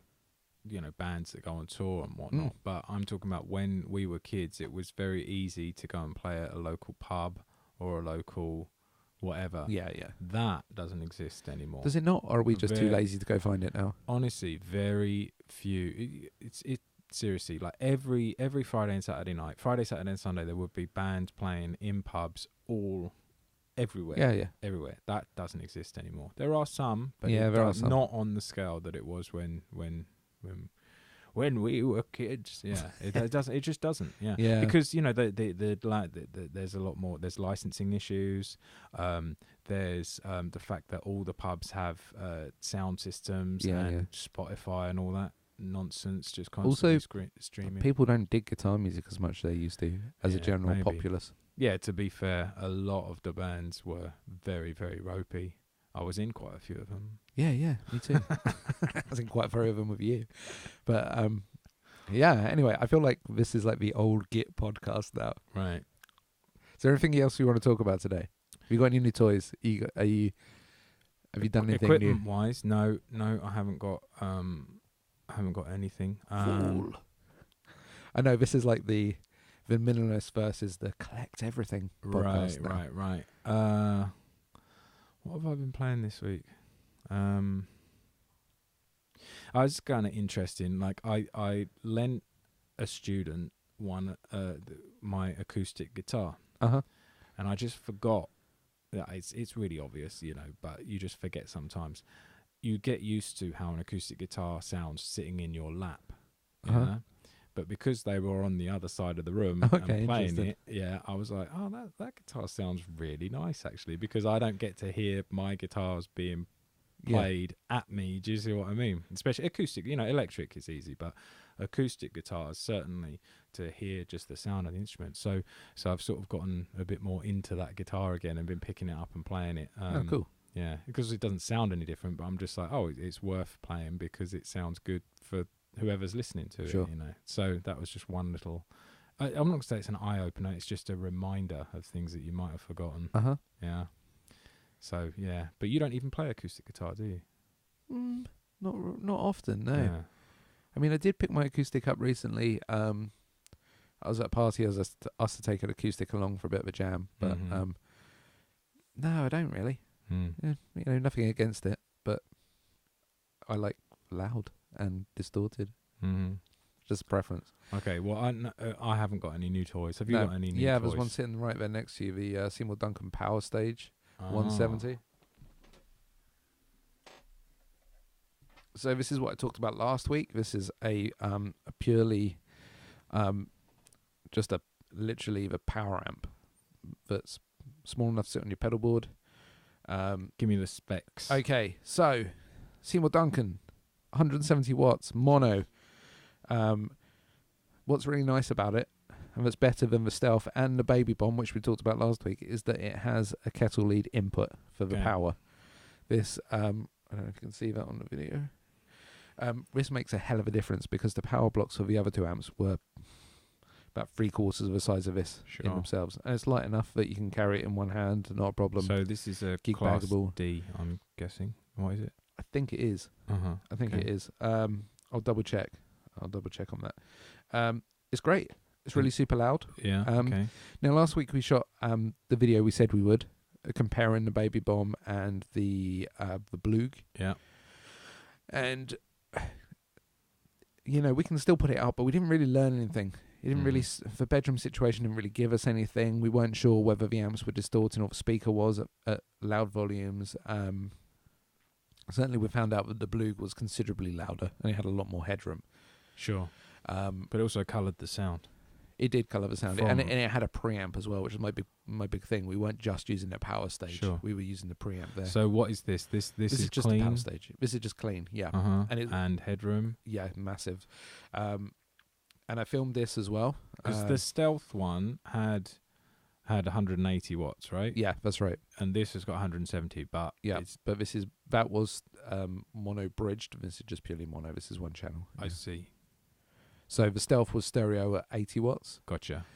bands that go on tour and whatnot. But I'm talking about when we were kids, it was very easy to go and play at a local pub or a local whatever. Yeah. That doesn't exist anymore. Does it not? Or are we just too lazy to go find it now? Honestly, very few. It's seriously, like every Friday, Saturday, and Sunday, there would be bands playing in pubs all everywhere. Yeah. Everywhere. That doesn't exist anymore. There are some, but there are some. Not on the scale that it was when we were kids. Yeah, it doesn't. It just doesn't. Yeah. Because there's a lot more. There's licensing issues. There's the fact that all the pubs have sound systems and Spotify and all that nonsense, just constantly streaming. People don't dig guitar music as much as they used to as a general populace. Yeah, to be fair, a lot of the bands were very, very ropey. I was in quite a few of them. Yeah, me too. I was in quite a few of them with you. But anyway, I feel like this is like the old Git podcast now. Right. Is there anything else you want to talk about today? Have you got any new toys? Have you done anything new? Equipment wise, no, I haven't got anything. Fool. I know this is like the minimalist versus the collect everything podcast. Right. What have I been playing this week? I was kind of interesting. Like I lent a student my acoustic guitar, and I just forgot. Yeah, it's really obvious, but you just forget sometimes. You get used to how an acoustic guitar sounds sitting in your lap, but because they were on the other side of the room and playing it, I was like, oh, that guitar sounds really nice actually, because I don't get to hear my guitars being played at me. Do you see what I mean? Especially acoustic, electric is easy, but acoustic guitars certainly to hear just the sound of the instrument. So I've sort of gotten a bit more into that guitar again and been picking it up and playing it. Cool. Yeah, because it doesn't sound any different, but I'm just like, oh, it's worth playing because it sounds good for whoever's listening to Sure. it, you know. So that was just one little. I'm not going to say it's an eye opener. It's just a reminder of things that you might have forgotten. Yeah. So yeah, but you don't even play acoustic guitar, do you? Not often, no. Yeah. I mean, I did pick my acoustic up recently. I was at a party. I was asked to take an acoustic along for a bit of a jam, but Mhm. no, I don't really. Yeah, you know, nothing against it, but I like loud and distorted. Mm-hmm. Just a preference. Okay, well, I haven't got any new toys. Have you No. got any new Yeah, toys? there's one sitting right there next to you, the Seymour Duncan Power Stage Ah. 170. So this is what I talked about last week. This is a purely just a literally the power amp that's small enough to sit on your pedal board. Give me the specs. Okay, so Seymour Duncan, 170 watts, mono. What's really nice about it, and that's better than the Stealth and the Baby Bomb, which we talked about last week, is that it has a kettle lead input for the power. This, I don't know if you can see that on the video. This makes a hell of a difference because the power blocks for the other two amps were about 3/4 of the size of this in themselves. And it's light enough that you can carry it in one hand, not a problem. So this is a Gig Class baggable. D, I'm guessing. What is it? I think it is. Uh-huh. I think it is. I'll double check. On that. It's great. It's really super loud. Yeah. Okay. Now, last week we shot the video we said we would, comparing the Baby Bomb and the Blug. Yeah. And you know, we can still put it out, but we didn't really learn anything. It didn't really, the bedroom situation didn't really give us anything. We weren't sure whether the amps were distorting or the speaker was at loud volumes. Certainly we found out that the Blug was considerably louder and it had a lot more headroom. Sure. But it also coloured the sound. It did colour the sound, and it had a preamp as well, which is my big thing. We weren't just using the power stage; we were using the preamp there. So what is this? This is just clean? a power stage. This is just clean, yeah. And headroom, yeah, massive. And I filmed this as well because the Stealth one had 180 watts, right? Yeah, that's right. And this has got 170, but but that was mono bridged. This is just purely mono. This is one channel. I see. So the Stealth was stereo at 80 watts. Gotcha.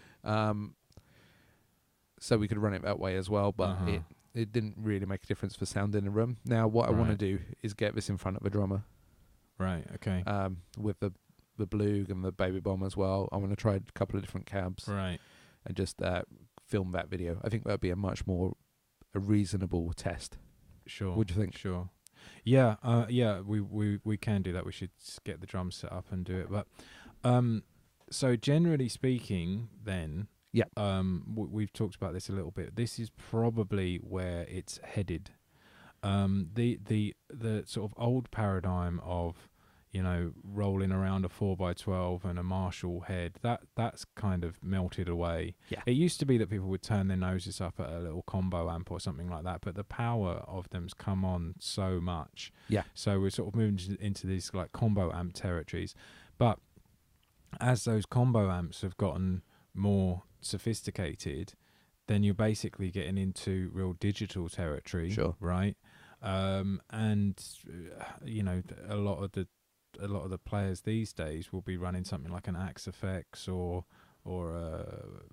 So we could run it that way as well, but it didn't really make a difference for sound in the room. Now, what I want to do is get this in front of a drummer. Right, okay. With the Blug and the Baby Bomb as well. I want to try a couple of different cabs. Right. And just film that video. I think that would be a reasonable test. Sure. What do you think? Sure. Yeah, we can do that. We should get the drums set up and do it. But so generally speaking, then we've talked about this a little bit. This is probably where it's headed. The sort of old paradigm of, you know, rolling around a 4x12 and a Marshall head, that's kind of melted away. Yeah. It used to be that people would turn their noses up at a little combo amp or something like that, but the power of them's come on so much. Yeah. So we're sort of moving into these like combo amp territories. But as those combo amps have gotten more sophisticated, then you're basically getting into real digital territory. Sure. Right? And you know, a lot of the players these days will be running something like an Axe FX or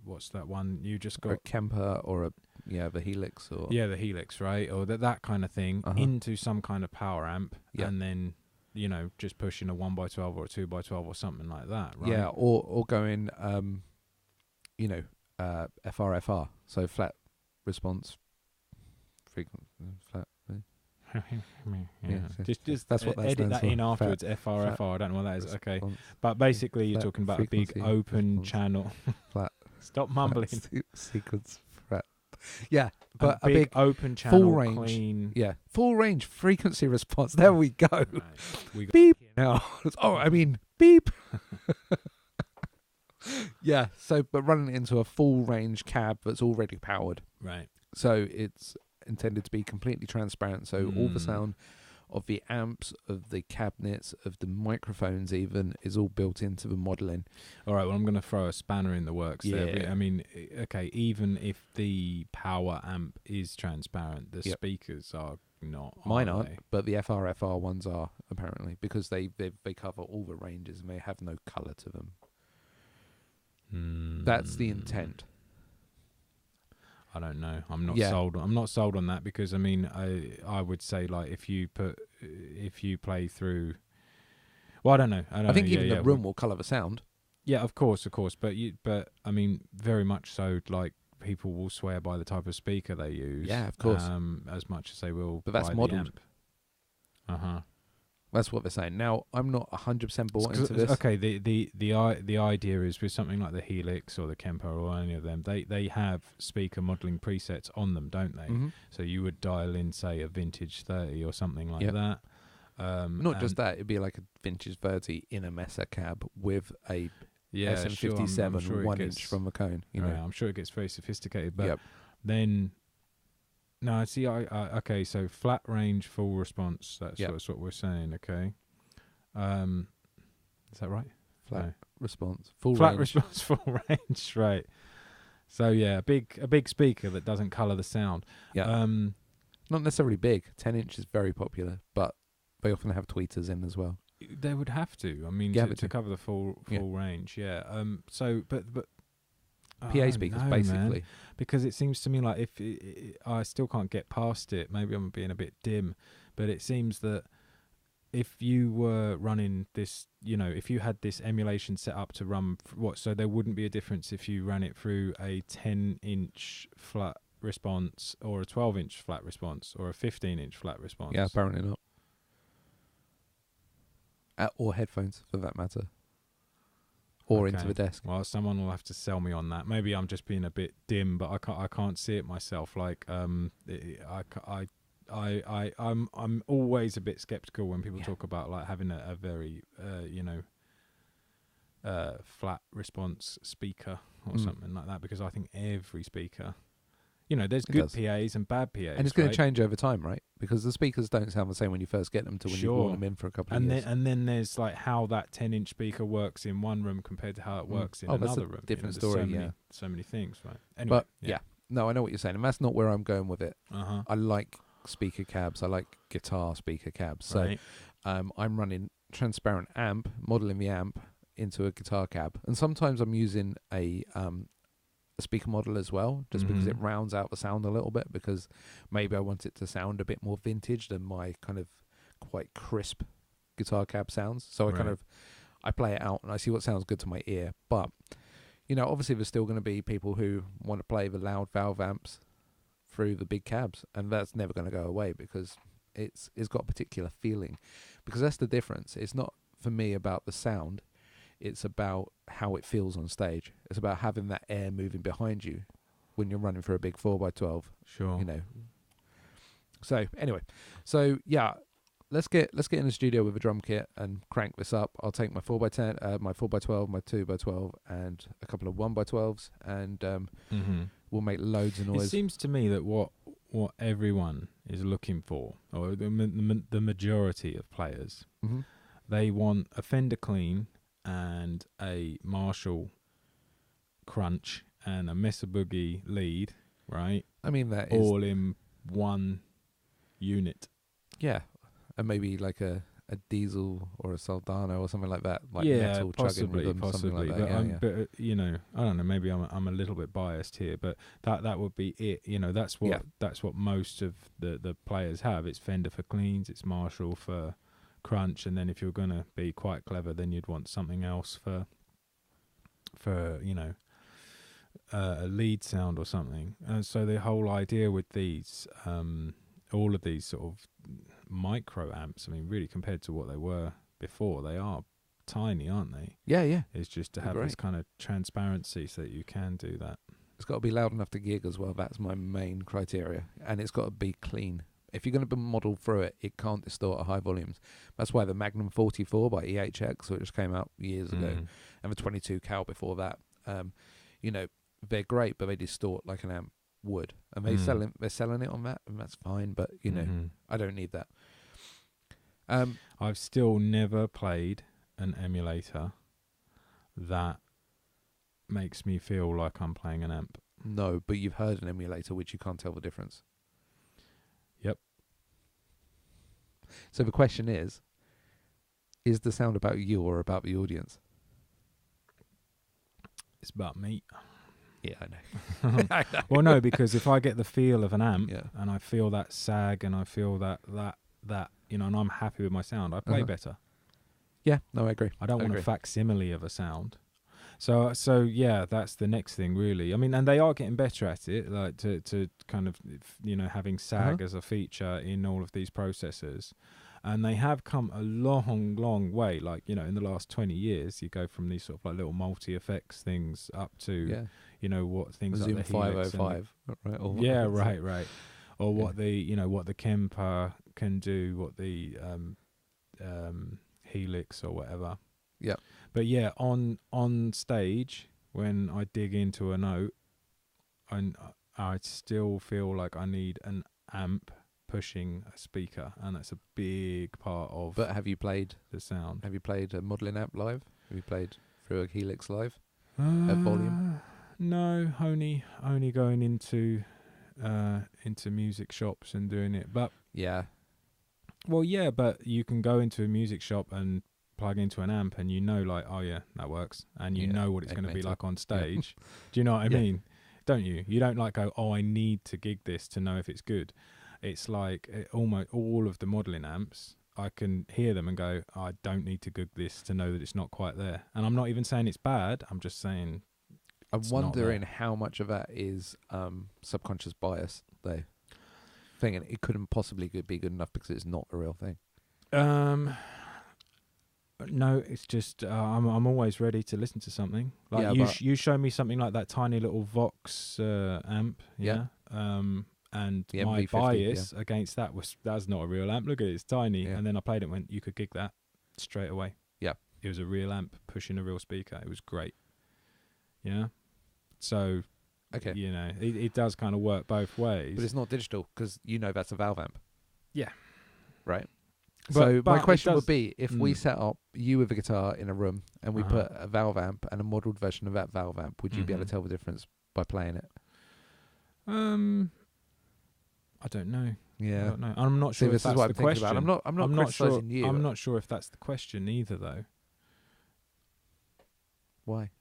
what's that one you just got? Or a Kemper or the Helix or the Helix, right? Or that kind of thing into some kind of power amp, and then, you know, just pushing a 1x12 or a 2x12 or something like that, right? Yeah, or going FRFR, so flat response frequency, flat. Just that's what that edit stands that for. in afterwards. FRFR. I don't know what that is. Okay, but basically you're talking about a big open channel. Flat. Stop mumbling. Sequence flat. Yeah, but a big open channel, full range, clean. Yeah, full range frequency response. There we go. Right. We got beep. Now, I mean beep. Yeah. So, but running it into a full range cab that's already powered. Right. So it's intended to be completely transparent, so all the sound of the amps, of the cabinets, of the microphones even, is all built into the modelling. All right, well, I'm going to throw a spanner in the works there. Yeah. I mean, okay, even if the power amp is transparent, the speakers are not. Mine are aren't, they? but the FRFR ones are apparently, because they cover all the ranges and they have no colour to them. That's the intent. I don't know. I'm not Yeah. sold. I'm not sold on that, because I mean, I would say, like, if you play through. Well, I don't know. I think even the room will colour the sound. Yeah, of course. But I mean, very much so. Like, people will swear by the type of speaker they use. Yeah, of course. As much as they will. But that's by modelled. The amp. That's what they're saying. Now, I'm not 100% bought into this. Okay, the idea is with something like the Helix or the Kempo or any of them, they have speaker modelling presets on them, don't they? Mm-hmm. So you would dial in, say, a vintage 30 or something like that. Not just that, it'd be like a vintage 30 in a Mesa cab with a SM57 sure 1 inch from the cone. You know, I'm sure it gets very sophisticated, but Yep. then. No, see, okay. So flat range, full response. That's what we're saying. Okay, is that right? Flat response, full flat range. response, full range. Right. So yeah, a big speaker that doesn't colour the sound. Yeah. Not necessarily big. 10 inch is very popular, but they often have tweeters in as well. They would have to. I mean, to cover the full range. Yeah. So, but. PA speakers, basically. Man. Because it seems to me like I still can't get past it. Maybe I'm being a bit dim, but it seems that if you were running this, if you had this emulation set up to run so there wouldn't be a difference if you ran it through a 10-inch flat response or a 12-inch flat response or a 15-inch flat response. Yeah, apparently not. Or headphones, for that matter. Or into the desk. Well, someone will have to sell me on that. Maybe I'm just being a bit dim, but I can't see it myself. Like I'm always a bit skeptical when people talk about like having a very flat response speaker or something like that, because I think every speaker, there's good PAs and bad PAs, and it's going to change over time, right? Because the speakers don't sound the same when you first get them to when you've worn them in for a couple of years. And then there's like how that 10-inch speaker works in one room compared to how it works in another room. Different story. So many things, right? Anyway, but no, I know what you're saying, and that's not where I'm going with it. I like speaker cabs. I like guitar speaker cabs. So I'm running transparent amp, modelling the amp into a guitar cab, and sometimes I'm using a speaker model as well, just because it rounds out the sound a little bit, because maybe I want it to sound a bit more vintage than my kind of quite crisp guitar cab sounds. So I play it out and I see what sounds good to my ear. But obviously there's still going to be people who want to play the loud valve amps through the big cabs, and that's never going to go away, because it's got a particular feeling. Because that's the difference. It's not for me about the sound. It's about how it feels on stage. It's about having that air moving behind you when you're running for a big 4x12. Sure. So anyway, let's get in the studio with a drum kit and crank this up. I'll take my 4x10, my 4x12, my 2x12, and a couple of 1x12s, and we'll make loads of noise. It seems to me that what everyone is looking for, or the majority of players, they want a Fender clean and a Marshall crunch and a Mesa Boogie lead, right? I mean, that all in one unit. Yeah, and maybe like a Diesel or a Soldano or something like that, like metal chugging rhythm, something like that. But I don't know. Maybe I'm a little bit biased here, but that would be it. That's what most of the players have. It's Fender for cleans, it's Marshall for crunch, and then if you're gonna be quite clever, then you'd want something else for a lead sound or something. And so the whole idea with these all of these sort of micro amps, I mean, really compared to what they were before, they are tiny, aren't they? Yeah. It's just to have this kind of transparency so that you can do that. It's got to be loud enough to gig as well. That's my main criteria, and it's got to be clean. If you're going to model through it, it can't distort at high volumes. That's why the Magnum 44 by EHX, which came out years ago, and the 22 Cal before that, they're great, but they distort like an amp would. And they're selling it on that, and that's fine, but, I don't need that. I've still never played an emulator that makes me feel like I'm playing an amp. No, but you've heard an emulator which you can't tell the difference. Yep. So the question is the sound about you or about the audience? It's about me. Yeah, I know. I know. Well, no, because if I get the feel of an amp Yeah. and I feel that sag and I feel that and I'm happy with my sound, I play Uh-huh. better. Yeah, no, I agree. I don't want a facsimile of a sound. So yeah, that's the next thing really. I mean, and they are getting better at it, like to kind of, having sag as a feature in all of these processors. And they have come a long, long way. Like, in the last 20 years, you go from these sort of like little multi-effects things up to, what things Zoom like the Helix 505, right? Or yeah, right. Or what what the Kemper can do, what the Helix or whatever. Yeah. But yeah, on stage, when I dig into a note, I still feel like I need an amp pushing a speaker, and that's a big part of. But have you played the sound? Have you played a modelling amp live? Have you played through a Helix live at volume? No, only going into music shops and doing it. But yeah, well, yeah, but you can go into a music shop and plug into an amp, and like, oh yeah, that works, and you know what it's going to be like on stage. Do you know what I mean? Don't you? You don't like go, oh, I need to gig this to know if it's good. It's like almost all of the modelling amps, I can hear them and go, oh, I don't need to gig this to know that it's not quite there. And I'm not even saying it's bad. I'm just saying I'm wondering how much of that is subconscious bias, though. Thinking it couldn't possibly be good enough because it's not a real thing. No, it's just I'm always ready to listen to something. Like you show me something like that tiny little Vox amp, and my bias against that's not a real amp. Look at it, it's tiny. And then I played it and went, you could gig that straight away. Yeah. It was a real amp pushing a real speaker. It was great. Yeah. So, okay. It does kind of work both ways. But it's not digital because that's a valve amp. Yeah. Right. So my question would be, if we set up you with a guitar in a room and we put a valve amp and a modelled version of that valve amp, would you be able to tell the difference by playing it? I don't know. Yeah. I don't know. I'm not sure if that's the question. I'm not criticizing you. I'm not sure if that's the question either, though. Why?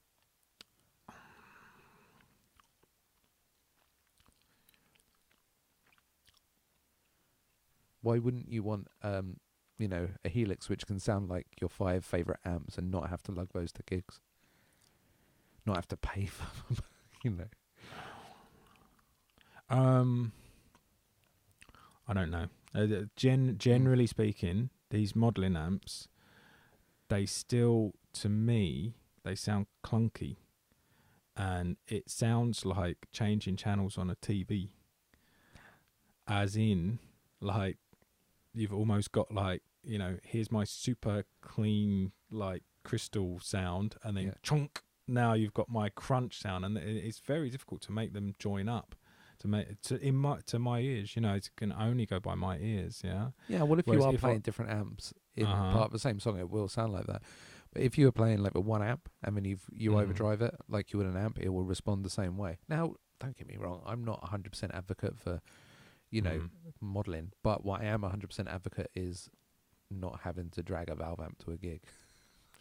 Why wouldn't you want, a Helix which can sound like your 5 favourite amps and not have to lug those to gigs? Not have to pay for them, I don't know. Generally speaking, these modelling amps, they still, to me, they sound clunky. And it sounds like changing channels on a TV. As in, like, you've almost got like, here's my super clean, like, crystal sound, and then chunk, now you've got my crunch sound, and it's very difficult to make them join up. To my ears, it can only go by my ears. Yeah. Well, if you are playing different amps in part of the same song, it will sound like that. But if you are playing like with one amp and then you overdrive it like you would an amp, it will respond the same way. Now, don't get me wrong, I'm not 100% advocate for modelling, but what I am 100% advocate is not having to drag a valve amp to a gig.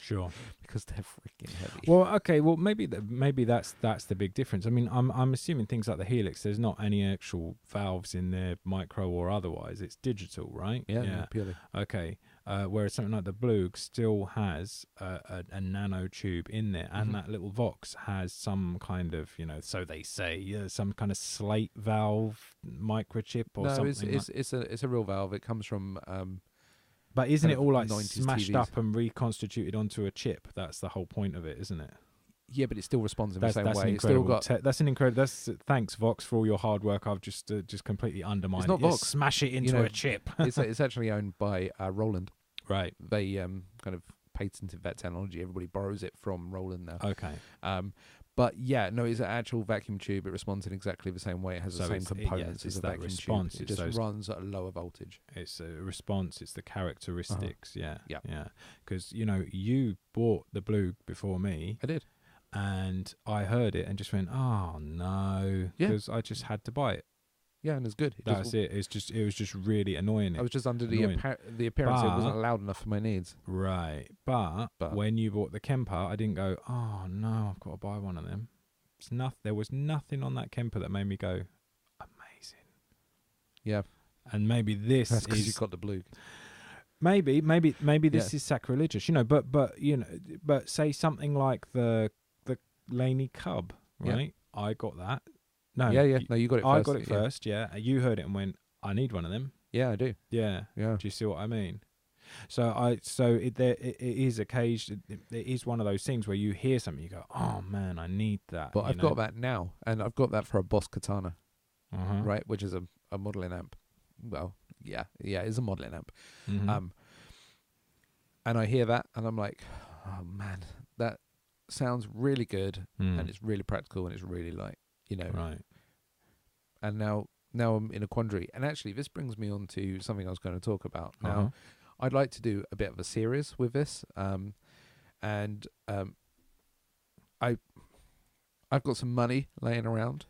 Sure. Because they're freaking heavy. Well, okay. Well, maybe that's the big difference. I mean, I'm assuming things like the Helix, there's not any actual valves in there, micro or otherwise. It's digital, right? Yeah. Purely. Okay. Whereas something like the Blue still has a nano tube in there, and that little Vox has some kind of, so they say, some kind of slate valve microchip or something. No, it's a real valve. It comes from. But isn't it all like 90s smashed TVs. up and reconstituted onto a chip? That's the whole point of it, isn't it? Yeah, but it still responds in the same way. It's still got. That's an incredible. Thanks, Vox, for all your hard work. I've just completely undermined. It's not Vox. Smash it into a chip. It's actually owned by Roland. Right. They kind of patented that technology. Everybody borrows it from Roland now. Okay. But yeah, no, it's an actual vacuum tube. It responds in exactly the same way. It has the same components as a vacuum tube. It just runs at a lower voltage. It's a response. It's the characteristics. Yeah. Yeah. Because, you bought the Blue before me. I did. And I heard it and just went, oh, no. Because I just had to buy it. Yeah, and it's good. That's it. It was just really annoying. I was just under the Annoying. appearance it wasn't loud enough for my needs. Right. But when you bought the Kemper, I didn't go, oh no, I've got to buy one of them. There was nothing on that Kemper that made me go, amazing. Yeah. And maybe this That's because you got the blue. Maybe this is sacrilegious, but say something like the Laney Cub, right? Yeah. I got that. No. Yeah. No, you got it first. I got it first, yeah. You heard it and went, I need one of them. Yeah, I do. Yeah. Yeah. Do you see what I mean? It is occasion. It is one of those things where you hear something, you go, "Oh man, I need that." But I've got that now, and I've got that for a Boss Katana, right? Which is a modeling amp. Well, yeah, it's a modeling amp. Mm-hmm. And I hear that, and I'm like, "Oh man, that sounds really good, and it's really practical, and it's really light." Right. And now I'm in a quandary, and actually, this brings me on to something I was going to talk about now. I'd like to do a bit of a series with this, and I've got some money laying around.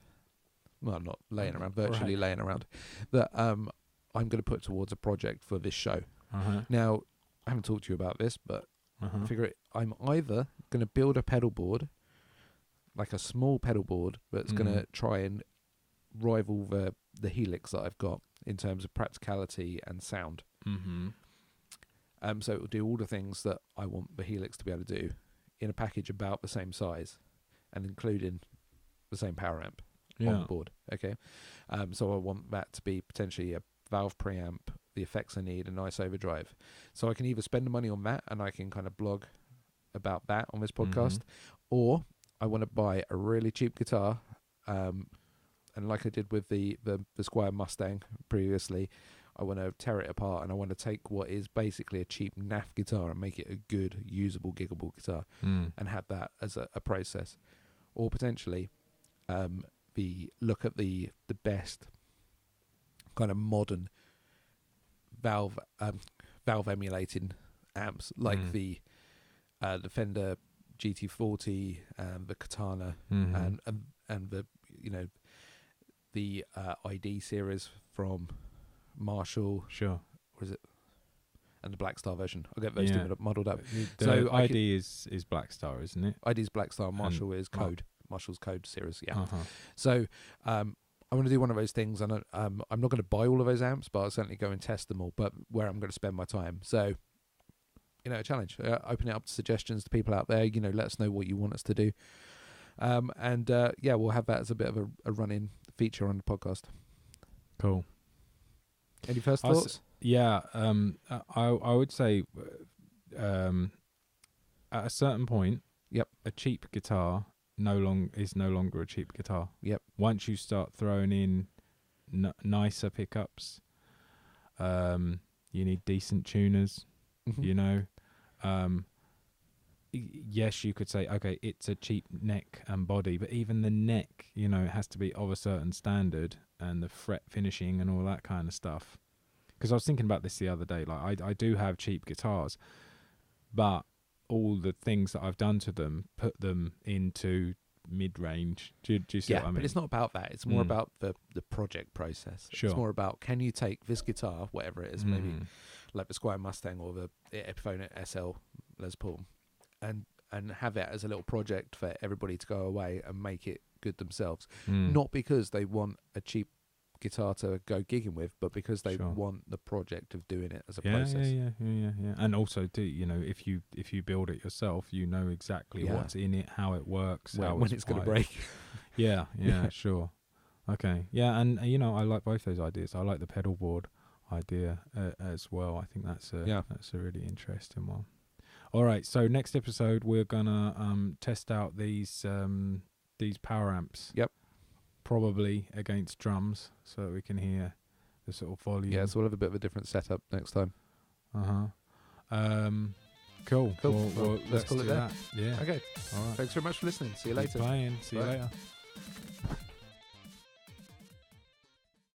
Well, not laying around, virtually laying around, that I'm going to put towards a project for this show. Now, I haven't talked to you about this, but figure it. I'm either going to build a pedal board, like a small pedal board, that's going to try and rival the Helix that I've got in terms of practicality and sound. So it will do all the things that I want the Helix to be able to do in a package about the same size and including the same power amp on the board. Okay. So I want that to be potentially a valve preamp, the effects I need, a nice overdrive. So I can either spend the money on that and I can kind of blog about that on this podcast, or I want to buy a really cheap guitar, and like I did with the Squier Mustang previously, I want to tear it apart and I want to take what is basically a cheap NAF guitar and make it a good, usable, giggable guitar and have that as a process. Or potentially look at the best kind of modern valve emulating amps, like the Fender GT40 and the Katana and the the ID series from Marshall. Sure. Or is it? And the Black Star version. I'll get those two modelled up. So ID is Black Star, isn't it? ID's Black Star. Marshall is Code. Marshall's Code series. Yeah. So I want to do one of those things, and I'm not going to buy all of those amps, but I'll certainly go and test them all. But where I'm going to spend my time. So a challenge. Open it up to suggestions to people out there. Let us know what you want us to do. We'll have that as a bit of a run-in feature on the podcast. Cool. Any first thoughts? I would say at a certain point, a cheap guitar is no longer a cheap guitar. Yep. Once you start throwing in nicer pickups, you need decent tuners. Yes, you could say, okay, it's a cheap neck and body, but even the neck, it has to be of a certain standard, and the fret finishing and all that kind of stuff. Because I was thinking about this the other day. Like, I do have cheap guitars, but all the things that I've done to them put them into mid-range. Do you see what I mean? But it's not about that. It's more about the project process. Sure. It's more about, can you take this guitar, whatever it is, maybe like the Squier Mustang or the Epiphone SL Les Paul, and have it as a little project for everybody to go away and make it good themselves. Not because they want a cheap guitar to go gigging with, but because they want the project of doing it as a process. Yeah. And also, if you build it yourself, you know exactly what's in it, how it works, when it's going to break. Yeah, sure. Okay, yeah, and I like both those ideas. I like the pedal board idea as well. I think that's a really interesting one. All right, so next episode we're gonna test out these power amps. Yep. Probably against drums, so that we can hear the sort of volume. Yeah, so we'll have a bit of a different setup next time. Cool. Well, let's call it that. Yeah. Okay. All right. Thanks very much for listening. See you later. See you later.